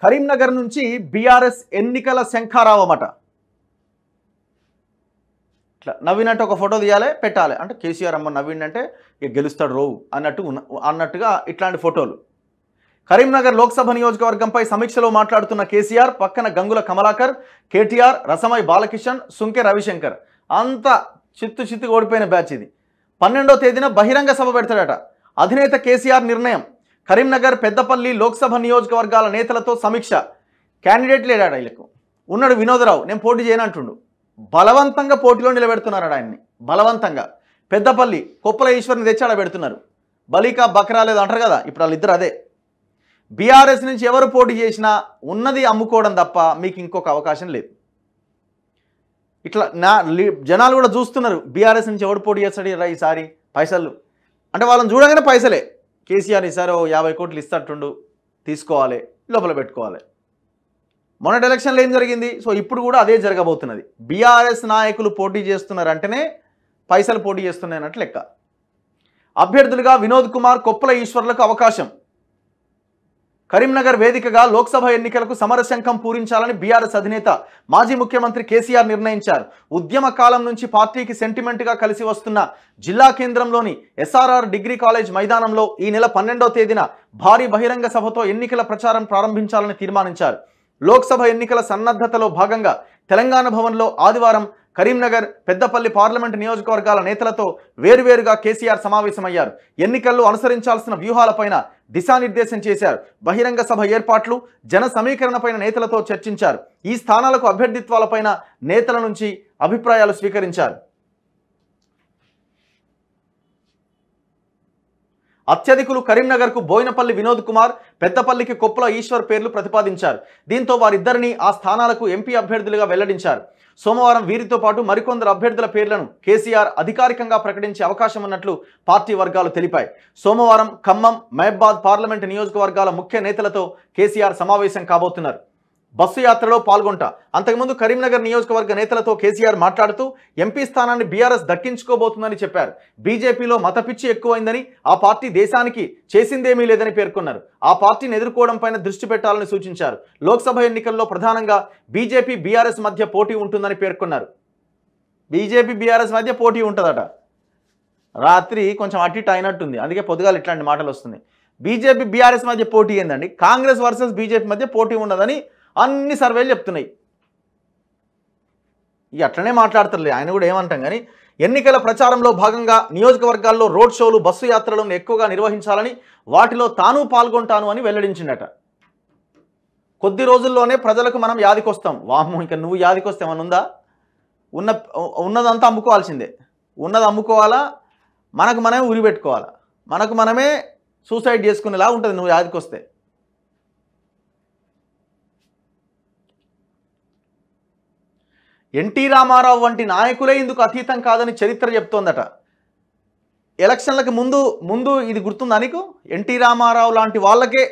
కరీంనగర్ నుంచి బీఆర్ఎస్ ఎన్నికల శంఖారావమట. ఇట్లా నవ్వినట్టు ఒక ఫోటో తీయాలి, పెట్టాలి. అంటే కేసీఆర్ అమ్మ నవ్విండంటే ఇక గెలుస్తాడు రోవు అన్నట్టుగా ఇట్లాంటి ఫోటోలు. కరీంనగర్ లోక్సభ నియోజకవర్గంపై సమీక్షలో మాట్లాడుతున్న కేసీఆర్ పక్కన గంగుల కమలాకర్, కేటీఆర్, రసమై బాలకిషన్, సుంకె రవిశంకర్ అంతా చిత్తు ఓడిపోయిన బ్యాచ్ ఇది. 12వ తేదీన బహిరంగ సభ పెడతాడట. అధినేత కేసీఆర్ నిర్ణయం. కరీంనగర్, పెద్దపల్లి లోక్సభ నియోజకవర్గాల నేతలతో సమీక్ష. క్యాండిడేట్ లేడాడు వీళ్ళకు. ఉన్నాడు వినోదరావు, నేను పోటీ చేయనంటుండు. బలవంతంగా పోటీలో నిలబెడుతున్నారు ఆయన్ని. బలవంతంగా పెద్దపల్లి కొప్పుల ఈశ్వర్ని తెచ్చి ఆడ పెడుతున్నారు. బలికా బక్రా లేదు అంటారు కదా, ఇప్పుడు వాళ్ళిద్దరు అదే. బీఆర్ఎస్ నుంచి ఎవరు పోటీ చేసినా ఉన్నది అమ్ముకోవడం తప్ప మీకు ఇంకొక అవకాశం లేదు. ఇట్లా జనాలు కూడా చూస్తున్నారు బీఆర్ఎస్ నుంచి ఎవడు పోటీ చేస్తాడు ఈసారి పైసలు అంటే వాళ్ళని చూడగానే పైసలే. కేసీఆర్ ఈసారి 50 కోట్లు ఇస్తట్టుండు, తీసుకోవాలి, లోపల పెట్టుకోవాలి. మొన్నటి ఎలక్షన్లో ఏం జరిగింది? సో ఇప్పుడు కూడా అదే జరగబోతున్నది. బీఆర్ఎస్ నాయకులు పోటీ చేస్తున్నారంటేనే పైసలు పోటీ చేస్తున్నాయన్నట్టు లెక్క. అభ్యర్థులుగా వినోద్ కుమార్, కొప్పుల ఈశ్వర్లకు అవకాశం. కరీంనగర్ వేదికగా లోక్సభ ఎన్నికలకు సమరశంఖం పూరించాలని బీఆర్ఎస్ అధినేత మాజీ ముఖ్యమంత్రి కేసీఆర్ నిర్ణయించారు. ఉద్యమ కాలం నుంచి పార్టీకి సెంటిమెంట్గా కలిసి వస్తున్న జిల్లా కేంద్రంలోని ఎస్ఆర్ఆర్ డిగ్రీ కాలేజ్ మైదానంలో ఈ నెల 12వ తేదీన భారీ బహిరంగ సభతో ఎన్నికల ప్రచారం ప్రారంభించాలని తీర్మానించారు. లోక్సభ ఎన్నికల సన్నద్ధతలో భాగంగా తెలంగాణ భవన్లో ఆదివారం కరీంనగర్, పెద్దపల్లి పార్లమెంటు నియోజకవర్గాల నేతలతో వేరువేరుగా కేసీఆర్ సమావేశమయ్యారు. ఎన్నికల్లో అనుసరించాల్సిన వ్యూహాలపైన దిశానిర్దేశం చేశారు. బహిరంగ సభ ఏర్పాట్లు, జన సమీకరణపైన నేతలతో చర్చించారు. ఈ స్థానాలకు అభ్యర్థిత్వాలపైన నేతల నుంచి అభిప్రాయాలు స్వీకరించారు. అత్యధికులు కరీంనగర్కు బోయినపల్లి వినోద్ కుమార్, పెద్దపల్లికి కొప్పుల ఈశ్వర్ పేర్లు ప్రతిపాదించారు. దీంతో వారిద్దరినీ ఆ స్థానాలకు ఎంపీ అభ్యర్థులుగా వెల్లడించారు. సోమవారం వీరితో పాటు మరికొందరు అభ్యర్థుల పేర్లను కేసీఆర్ అధికారికంగా ప్రకటించే అవకాశం ఉన్నట్లు పార్టీ వర్గాలు తెలిపాయి. సోమవారం ఖమ్మం, మహబాద్ పార్లమెంటు నియోజకవర్గాల ముఖ్య నేతలతో కేసీఆర్ సమావేశం కాబోతున్నారు. బస్సు యాత్రలో పాల్గొంటా. అంతకుముందు కరీంనగర్ నియోజకవర్గ నేతలతో కేసీఆర్ మాట్లాడుతూ ఎంపీ స్థానాన్ని బీఆర్ఎస్ దక్కించుకోబోతుందని చెప్పారు. బీజేపీలో మతపిచ్చి ఎక్కువైందని, ఆ పార్టీ దేశానికి చేసిందేమీ లేదని పేర్కొన్నారు. ఆ పార్టీని ఎదుర్కోవడం పైన దృష్టి పెట్టాలని సూచించారు. లోక్సభ ఎన్నికల్లో ప్రధానంగా బీజేపీ, బీఆర్ఎస్ మధ్య పోటీ ఉంటుందని పేర్కొన్నారు. బీజేపీ, బీఆర్ఎస్ మధ్య పోటీ ఉంటుందట. రాత్రి కొంచెం అటు ఇటు అయినట్టుంది, అందుకే పొద్దుగాల ఇట్లాంటి మాటలు వస్తున్నాయి. బీజేపీ, బీఆర్ఎస్ మధ్య పోటీ ఏందండి? కాంగ్రెస్ వర్సెస్ బీజేపీ మధ్య పోటీ ఉండదని అన్ని సర్వేలు చెప్తున్నాయి. ఇక అట్లనే మాట్లాడతారులే, ఆయన కూడా ఏమంటాం. కానీ ఎన్నికల ప్రచారంలో భాగంగా నియోజకవర్గాల్లో రోడ్ షోలు, బస్సు యాత్రలను ఎక్కువగా నిర్వహించాలని, వాటిలో తాను పాల్గొంటాను అని వెల్లడించిందట. కొద్ది రోజుల్లోనే ప్రజలకు మనం యాదికొస్తాం. వామ్మో, ఇంకా నువ్వు యాదికొస్తే ఏమన్నా ఉందా? ఉన్నదంతా అమ్ముకోవాల్సిందే. ఉన్నది అమ్ముకోవాలా, మనకు మనమే ఉరి పెట్టుకోవాలా, మనకు మనమే సూసైడ్ చేసుకునేలా ఉంటుంది నువ్వు యాదికొస్తే. ఎన్టీ రామారావు వంటి నాయకులే ఇందుకు అతీతం కాదని చరిత్ర చెప్తోందట. ఎలక్షన్లకు ముందు ఇది గుర్తుందా నీకు? ఎన్టీ రామారావు లాంటి వాళ్ళకే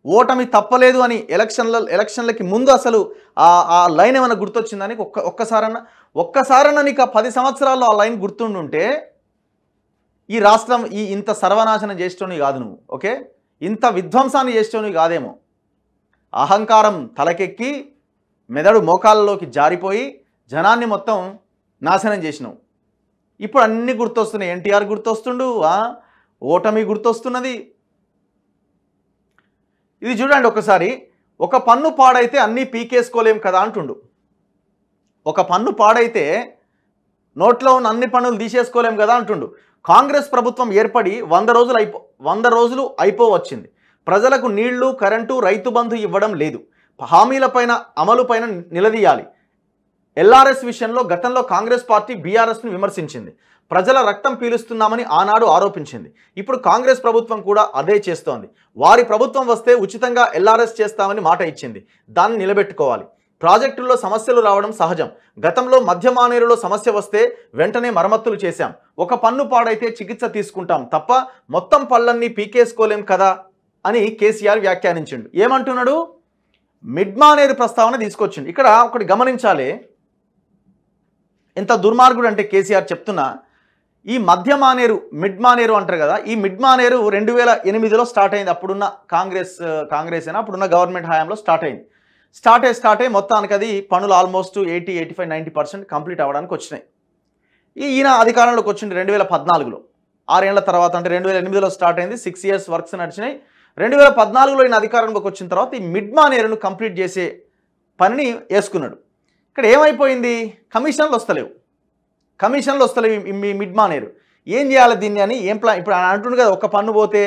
ఓటమి తప్పలేదు అని ఎలక్షన్లకి ముందు అసలు ఆ లైన్ ఏమైనా గుర్తొచ్చిందని ఒక్కసారన్నా నీకు 10 సంవత్సరాల్లో ఆ లైన్ గుర్తుండుంటే ఈ రాష్ట్రం ఇంత సర్వనాశనం చేసేటోని కాదు నువ్వు. ఓకే, ఇంత విధ్వంసాన్ని చేసేటోని కాదేమో. అహంకారం తలకెక్కి మెదడు మోకాళ్ళలోకి జారిపోయి జనాన్ని మొత్తం నాశనం చేసినావు. ఇప్పుడు అన్నీ గుర్తొస్తున్నాయి. ఎన్టీఆర్ గుర్తొస్తుండు, ఓటమి గుర్తొస్తున్నది. ఇది చూడండి ఒకసారి. ఒక పన్ను పాడైతే అన్నీ పీకేసుకోలేం కదా అంటుండు. ఒక పన్ను పాడైతే నోట్లో ఉన్న అన్ని పన్నులు తీసేసుకోలేం కదా అంటుండు. కాంగ్రెస్ ప్రభుత్వం ఏర్పడి 100 రోజులు అయిపోవచ్చింది. ప్రజలకు నీళ్లు, కరెంటు, రైతు బంధు ఇవ్వడం లేదు. హామీలపైన అమలుపైన నిలదీయాలి. ఎల్ఆర్ఎస్ విషయంలో గతంలో కాంగ్రెస్ పార్టీ బీఆర్ఎస్ను విమర్శించింది. ప్రజల రక్తం పీలుస్తున్నామని ఆనాడు ఆరోపించింది. ఇప్పుడు కాంగ్రెస్ ప్రభుత్వం కూడా అదే చేస్తోంది. వారి ప్రభుత్వం వస్తే ఉచితంగా ఎల్ఆర్ఎస్ చేస్తామని మాట ఇచ్చింది. దాన్ని నిలబెట్టుకోవాలి. ప్రాజెక్టుల్లో సమస్యలు రావడం సహజం. గతంలో మధ్య మానేరులో సమస్య వస్తే వెంటనే మరమ్మతులు చేశాం. ఒక పన్ను పాడైతే చికిత్స తీసుకుంటాం తప్ప మొత్తం పళ్ళన్నీ పీకేసుకోలేం కదా అని కేసీఆర్ వ్యాఖ్యానించిండు. ఏమంటున్నాడు? మిడ్మానేరు ప్రస్తావన తీసుకొచ్చింది. ఇక్కడ ఒకటి గమనించాలి, ఎంత దుర్మార్గుడు అంటే కేసీఆర్ చెప్తున్నా. ఈ మధ్య మానేరు మిడ్ మానేరు అంటారు కదా, ఈ మిడ్ మానేరు 2008లో స్టార్ట్ అయింది. అప్పుడున్న కాంగ్రెస్ అయినా అప్పుడున్న గవర్నమెంట్ హయాంలో స్టార్ట్ అయింది. స్టార్ట్ అయ్యి మొత్తానికి అది పనులు ఆల్మోస్ట్ 80, 85, 90% కంప్లీట్ అవ్వడానికి వచ్చినాయి. ఈయన అధికారంలోకి వచ్చింది 2014లో. 6 ఏళ్ల తర్వాత, అంటే 2008లో స్టార్ట్ అయింది, 6 years వర్క్స్ నడిచినాయి. 2014లో ఈయన అధికారంలోకి వచ్చిన తర్వాత ఈ మిడ్ మానేరును కంప్లీట్ చేసే పనిని వేసుకున్నాడు. ఇక్కడ ఏమైపోయింది, కమిషన్లు వస్తలేవు ఈ మిడ్ మానేరు. ఏం చేయాలి దీన్ని అని ఏం ప్లాన్, ఇప్పుడు ఆయన అంటుండు కదా, ఒక్క పన్ను పోతే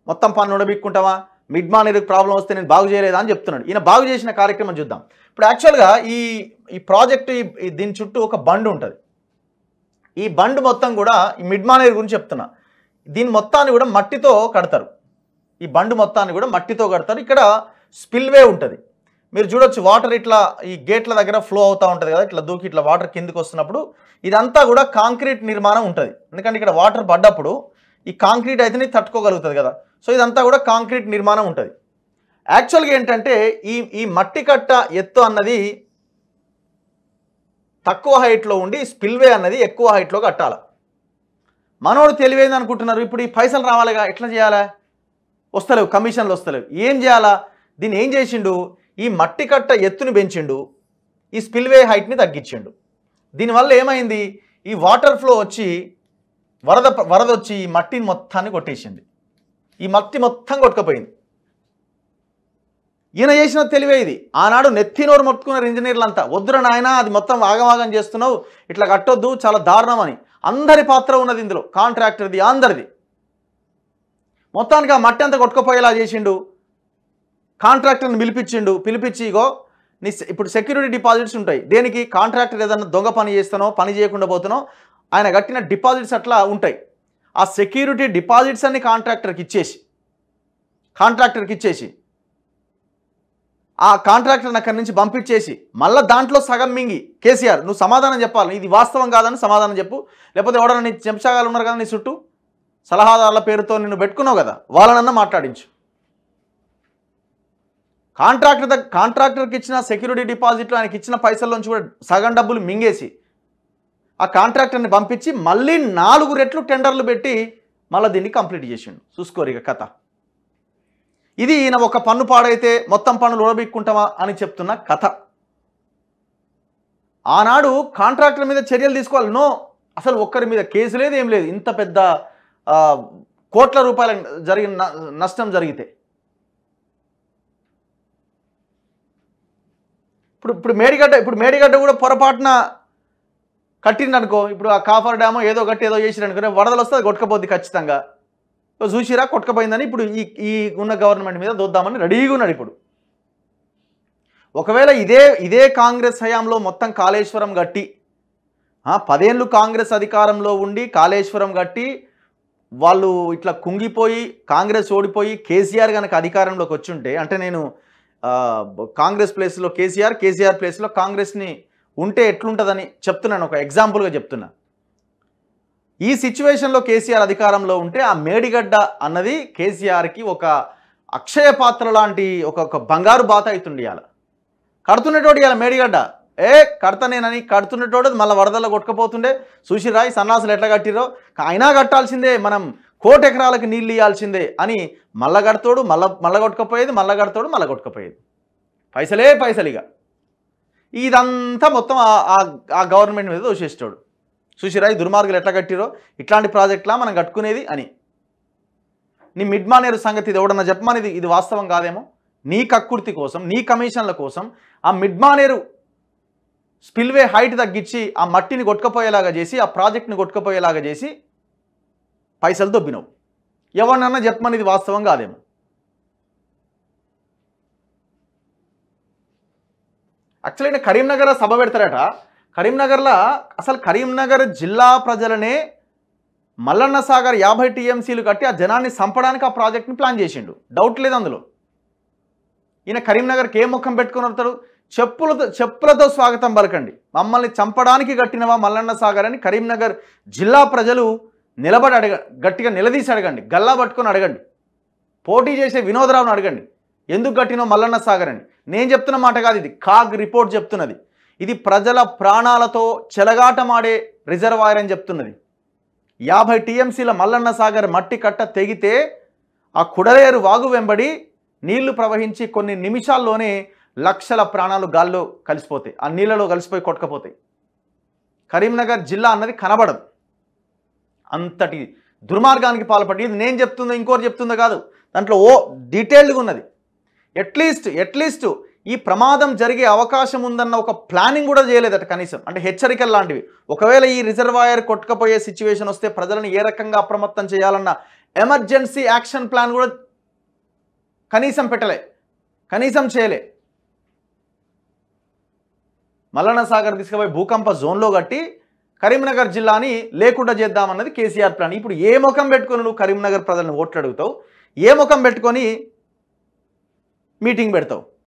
మొత్తం పన్ను ఉండబిక్కుంటావా, మిడ్ మానేరుకి ప్రాబ్లం వస్తే నేను బాగు చేయలేదా అని చెప్తున్నాడు. ఈయన బాగు చేసిన కార్యక్రమం చూద్దాం. ఇప్పుడు యాక్చువల్గా ఈ ప్రాజెక్టు దీని చుట్టూ ఒక బండ్ ఉంటుంది. ఈ బండ్ మొత్తం కూడా ఈ మిడ్ మానేరు గురించి చెప్తున్నా. దీని మొత్తాన్ని కూడా మట్టితో కడతారు. ఈ బండ్ మొత్తాన్ని కూడా మట్టితో కడతారు. ఇక్కడ స్పిల్వే ఉంటుంది. మీరు చూడొచ్చు, వాటర్ ఇట్లా ఈ గేట్ల దగ్గర ఫ్లో అవుతూ ఉంటుంది కదా, ఇట్లా దూకి ఇట్లా వాటర్ కిందికి వస్తున్నప్పుడు ఇదంతా కూడా కాంక్రీట్ నిర్మాణం ఉంటుంది. ఎందుకంటే ఇక్కడ వాటర్ పడ్డప్పుడు ఈ కాంక్రీట్ అయితేనే తట్టుకోగలుగుతుంది కదా, సో ఇదంతా కూడా కాంక్రీట్ నిర్మాణం ఉంటుంది. యాక్చువల్గా ఏంటంటే ఈ మట్టి కట్ట ఎత్తు అన్నది తక్కువ హైట్లో ఉండి స్పిల్వే అన్నది ఎక్కువ హైట్లో కట్టాలి. మనోడు తెలివైంది అనుకుంటున్నారు. ఇప్పుడు ఈ పైసలు రావాలిగా, ఎట్లా చేయాలా, వస్తలేవు, కమిషన్లు వస్తలేవు, ఏం చేయాలా, దీన్ని ఏం చేసిండు, ఈ మట్టి కట్ట ఎత్తుని పెంచిండు, ఈ స్పిల్వే హైట్ని తగ్గించిండు. దీనివల్ల ఏమైంది, ఈ వాటర్ ఫ్లో వచ్చి వరద వచ్చి ఈ మట్టిని మొత్తాన్ని కొట్టేసింది. ఈ మట్టి మొత్తం కొట్టుకుపోయింది. ఈయన చేసిన తెలివే ఇది. ఆనాడు నెత్తినోరు మొత్తుకున్నారు ఇంజనీర్లు అంతా, వద్దురా నాయన అది మొత్తం ఆగమాగం చేస్తున్నావు, ఇట్లా కట్టొద్దు, చాలా దారుణం అని. అందరి పాత్ర ఉన్నది ఇందులో, కాంట్రాక్టర్ది, అందరిది. మొత్తానికి ఆ మట్టి అంతా కొట్టుకుపోయేలా చేసిండు. కాంట్రాక్టర్ని పిలిపించి ఇగో నీ ఇప్పుడు సెక్యూరిటీ డిపాజిట్స్ ఉంటాయి. దేనికి, కాంట్రాక్టర్ ఏదన్నా దొంగ పని చేస్తానో, పని చేయకుండా పోతానో, ఆయన కట్టిన డిపాజిట్స్ అట్లా ఉంటాయి. ఆ సెక్యూరిటీ డిపాజిట్స్ అన్ని కాంట్రాక్టర్కి ఇచ్చేసి ఆ కాంట్రాక్టర్ని అక్కడి నుంచి పంపించేసి మళ్ళీ దాంట్లో సగం మింగి, కేసీఆర్ నువ్వు సమాధానం చెప్పాలి, ఇది వాస్తవం కాదని సమాధానం చెప్పు, లేకపోతే ఎవడన్నా నీ చెంచాగాలు ఉన్నారు కదా నీ చుట్టూ సలహాదారుల పేరుతో నిన్ను పెట్టుకున్నావు కదా, వాళ్ళనన్నా మాట్లాడించు. కాంట్రాక్టర్కి ఇచ్చిన సెక్యూరిటీ డిపాజిట్లు ఆయనకి ఇచ్చిన పైసల్లోంచి కూడా సగం డబ్బులు మింగేసి ఆ కాంట్రాక్టర్ని పంపించి మళ్ళీ 4 రెట్లు టెండర్లు పెట్టి మళ్ళీ దీన్ని కంప్లీట్ చేసిండు. చూసుకోరు ఇక కథ. ఇది ఈయన ఒక పన్ను పాడైతే మొత్తం పన్నులు ఉడబిక్కుంటామా అని చెప్తున్న కథ. ఆనాడు కాంట్రాక్టర్ మీద చర్యలు తీసుకోవాలి, నో, అసలు ఒక్కరి మీద కేసు లేదు, ఏం లేదు. ఇంత పెద్ద కోట్ల రూపాయల నష్టం జరిగితే ఇప్పుడు మేడిగడ్డ కూడా పొరపాటున కట్టిందనుకో, ఇప్పుడు ఆ కాఫర్ డ్యామో ఏదో చేసిరనుకో, వరదలు వస్తే అది కొట్టుకపోద్ది ఖచ్చితంగా. చూసిరా కొట్టుకపోయిందని ఇప్పుడు ఈ ఉన్న గవర్నమెంట్ మీద దొద్దామని రెడీగా ఉన్నాడు. ఇప్పుడు ఒకవేళ ఇదే కాంగ్రెస్ హయాంలో మొత్తం కాళేశ్వరం కట్టి 10 ఏళ్ళు కాంగ్రెస్ అధికారంలో ఉండి కాళేశ్వరం కట్టి వాళ్ళు ఇట్లా కుంగిపోయి కాంగ్రెస్ ఓడిపోయి కేసీఆర్ కనుక అధికారంలోకి వచ్చుంటే, అంటే నేను కాంగ్రెస్ ప్లేస్లో కేసీఆర్ ప్లేస్లో కాంగ్రెస్ని ఉంటే ఎట్లుంటుందని చెప్తున్నాను, ఒక ఎగ్జాంపుల్గా చెప్తున్నా. ఈ సిచ్యువేషన్లో కేసీఆర్ అధికారంలో ఉంటే ఆ మేడిగడ్డ అన్నది కేసీఆర్కి ఒక అక్షయ పాత్ర లాంటి ఒక బంగారు బాత అవుతుండే. ఇవాళ కడుతున్నటోడు, ఇవాళ మేడిగడ్డ కడతానేనని కడుతున్నటోడు మళ్ళీ వరదల్లో కొట్టుకపోతుండే. చూసిరా ఈ సన్నాసులు ఎట్లా కట్టిరో, అయినా కట్టాల్సిందే, మనం 1 కోటి ఎకరాలకు నీళ్ళు ఇవ్వాల్సిందే అని మళ్ళా కడతాడు, మళ్ళా కొట్టుకపోయేది, మళ్ళా కడతాడు, మళ్ళా కొట్టుకపోయేది. పైసలు ఇక ఇదంతా మొత్తం ఆ గవర్నమెంట్ మీద దోషేస్తాడు. చూసిరా ఈ దుర్మార్గులు ఎట్లా కట్టిరో, ఇట్లాంటి ప్రాజెక్టులా మనం కట్టుకునేది అని. నీ మిడ్ మానేరు సంగతి ఇది ఎవడన్నా చెప్పమని, ఇది వాస్తవం కాదేమో. నీ కక్కుర్తి కోసం, నీ కమిషన్ల కోసం ఆ మిడ్ మానేరు స్పిల్వే హైట్ తగ్గించి ఆ మట్టిని కొట్టుకుపోయేలాగా చేసి, ఆ ప్రాజెక్ట్ని కొట్టుకుపోయేలాగా చేసి పైసలు దొబ్బినవు. ఎవరినన్నా చెప్పమని ఇది వాస్తవం కాదేమో. యాక్చువల్లీ కరీంనగర్ సభ పెడతారట. కరీంనగర్లో అసలు కరీంనగర్ జిల్లా ప్రజలనే మల్లన్న సాగర్ 50 TMCలు కట్టి ఆ జనాన్ని చంపడానికి ఆ ప్రాజెక్ట్ని ప్లాన్ చేసిండు, డౌట్ లేదు అందులో. ఈయన కరీంనగర్కి ఏ ముఖం పెట్టుకుని వస్తాడు, చెప్పులతో స్వాగతం పలకండి, మమ్మల్ని చంపడానికి కట్టినవా మల్లన్న సాగర్ అని కరీంనగర్ జిల్లా ప్రజలు నిలబడి గట్టిగా నిలదీసి అడగండి, గల్లా పట్టుకొని అడగండి. పోటీ చేసే వినోదరావును అడగండి, ఎందుకు కట్టినో మల్లన్న సాగర్ అని. నేను చెప్తున్న మాట కాదు, ఇది కాగ్ రిపోర్ట్ చెప్తున్నది. ఇది ప్రజల ప్రాణాలతో చెలగాటమాడే రిజర్వాయర్ అని చెప్తున్నది. 50 టీఎంసీల మల్లన్న సాగర్ మట్టి కట్ట తెగితే ఆ కుడలేరు వాగు వెంబడి నీళ్లు ప్రవహించి కొన్ని నిమిషాల్లోనే లక్షల ప్రాణాలు గాల్లో కలిసిపోతాయి, ఆ నీళ్ళలో కలిసిపోయి కొట్టుకపోతాయి. కరీంనగర్ జిల్లా అన్నది కనబడదు. అంతటి దుర్మార్గానికి పాల్పడి, ఇది నేను చెప్తుందో ఇంకోటి చెప్తుందో కాదు, దాంట్లో డీటెయిల్డ్గా ఉన్నది. ఎట్లీస్ట్ ఈ ప్రమాదం జరిగే అవకాశం ఉందన్న ఒక ప్లానింగ్ కూడా చేయలేదట కనీసం. అంటే హెచ్చరికలు లాంటివి, ఒకవేళ ఈ రిజర్వాయర్ కొట్టుకపోయే సిచ్యువేషన్ వస్తే ప్రజలను ఏ రకంగా అప్రమత్తం చేయాలన్న ఎమర్జెన్సీ యాక్షన్ ప్లాన్ కూడా కనీసం పెట్టలే, కనీసం చేయలే. మల్లన్న సాగర్ తీసుకుపోయి భూకంప జోన్లో కట్టి కరీంనగర్ జిల్లాని లేకుండా చేద్దామన్నది కేసీఆర్ ప్లాన్. ఇప్పుడు ఏ ముఖం పెట్టుకొని నువ్వు కరీంనగర్ ప్రజలను ఓట్లు అడుగుతావు? ఏ ముఖం పెట్టుకొని మీటింగ్ పెడతావు?